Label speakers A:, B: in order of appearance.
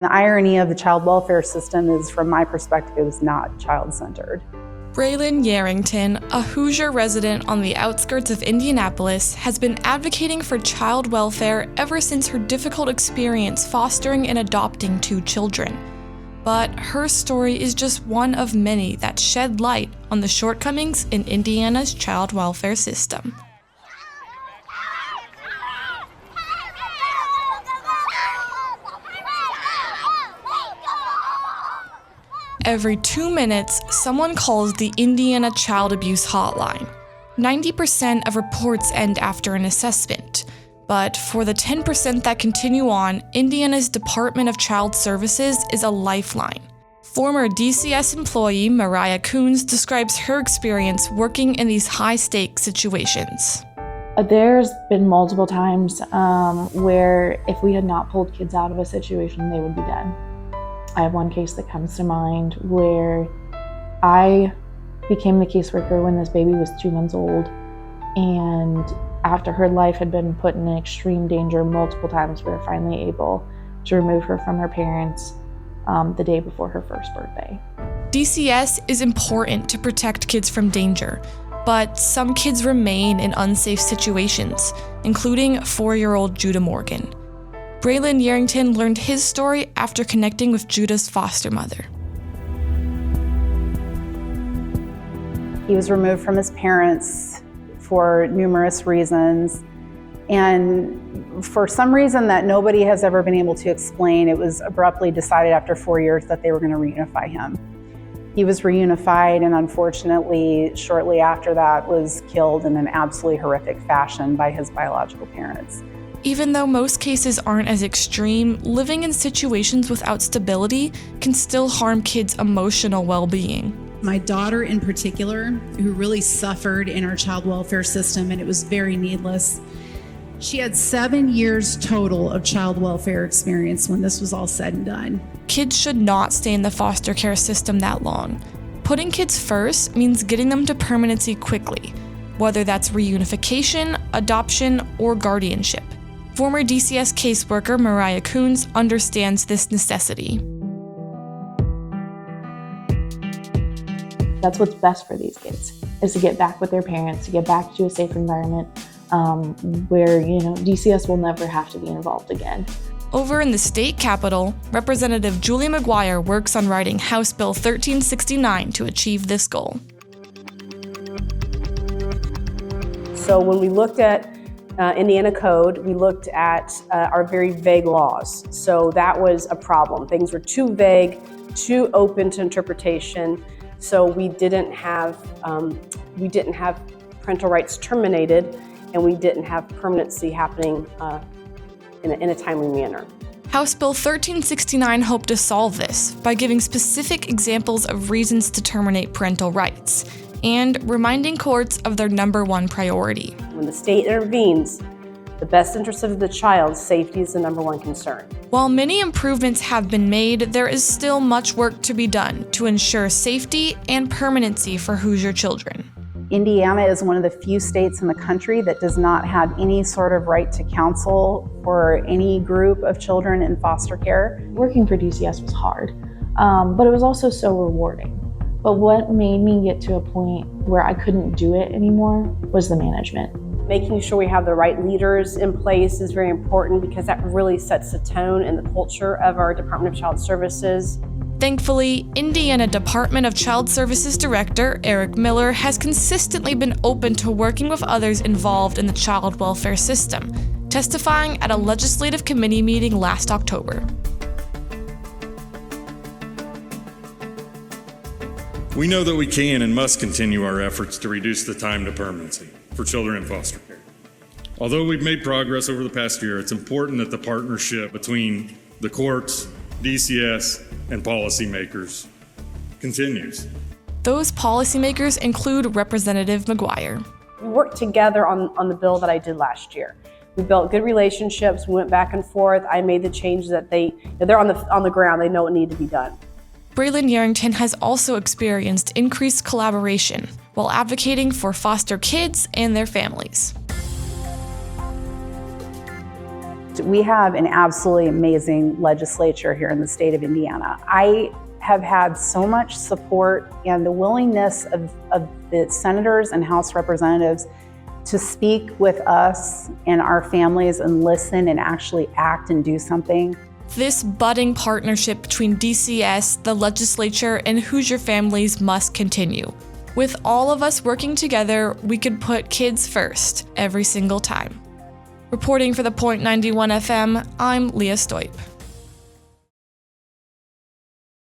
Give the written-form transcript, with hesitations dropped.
A: The irony of the child welfare system is, from my perspective, is not child-centered.
B: Braylon Yarrington, a Hoosier resident on the outskirts of Indianapolis, has been advocating for child welfare ever since her difficult experience fostering and adopting 2 children. But her story is just one of many that shed light on the shortcomings in Indiana's child welfare system. Every 2 minutes, someone calls the Indiana Child Abuse Hotline. 90% of reports end after an assessment. But for the 10% that continue on, Indiana's Department of Child Services is a lifeline. Former DCS employee Mariah Coons describes her experience working in these high-stakes situations.
C: There's been multiple times where if we had not pulled kids out of a situation, they would be dead. I have one case that comes to mind where I became the caseworker when this baby was 2 months old, and after her life had been put in extreme danger multiple times, we were finally able to remove her from her parents the day before her first birthday.
B: DCS is important to protect kids from danger, but some kids remain in unsafe situations, including 4-year-old Judah Morgan. Braylon Yarrington learned his story after connecting with Judah's foster mother.
A: He was removed from his parents for numerous reasons, and for some reason that nobody has ever been able to explain, it was abruptly decided after 4 years that they were going to reunify him. He was reunified, and unfortunately, shortly after that, was killed in an absolutely horrific fashion by his biological parents.
B: Even though most cases aren't as extreme, living in situations without stability can still harm kids' emotional well-being.
D: My daughter in particular, who really suffered in our child welfare system, and it was very needless. She had 7 years total of child welfare experience when this was all said and done.
B: Kids should not stay in the foster care system that long. Putting kids first means getting them to permanency quickly, whether that's reunification, adoption, or guardianship. Former DCS caseworker Mariah Coons understands this necessity.
C: That's what's best for these kids, is to get back with their parents, to get back to a safe environment where, DCS will never have to be involved again.
B: Over in the state capitol, Representative Julie McGuire works on writing House Bill 1369 to achieve this goal.
E: So when we looked at Indiana Code, we looked at our very vague laws. So that was a problem. Things were too vague, too open to interpretation. So we didn't have parental rights terminated, and we didn't have permanency happening in a timely manner.
B: House Bill 1369 hoped to solve this by giving specific examples of reasons to terminate parental rights and reminding courts of their #1 priority.
E: When the state intervenes, the best interest of the child's safety is the #1 concern.
B: While many improvements have been made, there is still much work to be done to ensure safety and permanency for Hoosier children.
A: Indiana is one of the few states in the country that does not have any sort of right to counsel for any group of children in foster care.
C: Working for DCS was hard, but it was also so rewarding. But what made me get to a point where I couldn't do it anymore was the management.
E: Making sure we have the right leaders in place is very important because that really sets the tone and the culture of our Department of Child Services.
B: Thankfully, Indiana Department of Child Services Director Eric Miller has consistently been open to working with others involved in the child welfare system, testifying at a legislative committee meeting last October.
F: We know that we can and must continue our efforts to reduce the time to permanency for children in foster care. Although we've made progress over the past year, it's important that the partnership between the courts, DCS, and policymakers continues.
B: Those policymakers include Representative McGuire.
E: We worked together on the bill that I did last year. We built good relationships, we went back and forth. I made the changes that they're on the ground, they know what needed to be done.
B: Braylon Yarrington has also experienced increased collaboration while advocating for foster kids and their families.
A: we have an absolutely amazing legislature here in the state of Indiana. I have had so much support and the willingness of the senators and House representatives to speak with us and our families and listen and actually act and do something.
B: This budding partnership between DCS, the legislature, and Hoosier families must continue. With all of us working together, we could put kids first every single time. Reporting for the Point 91 FM, I'm Leah Steup.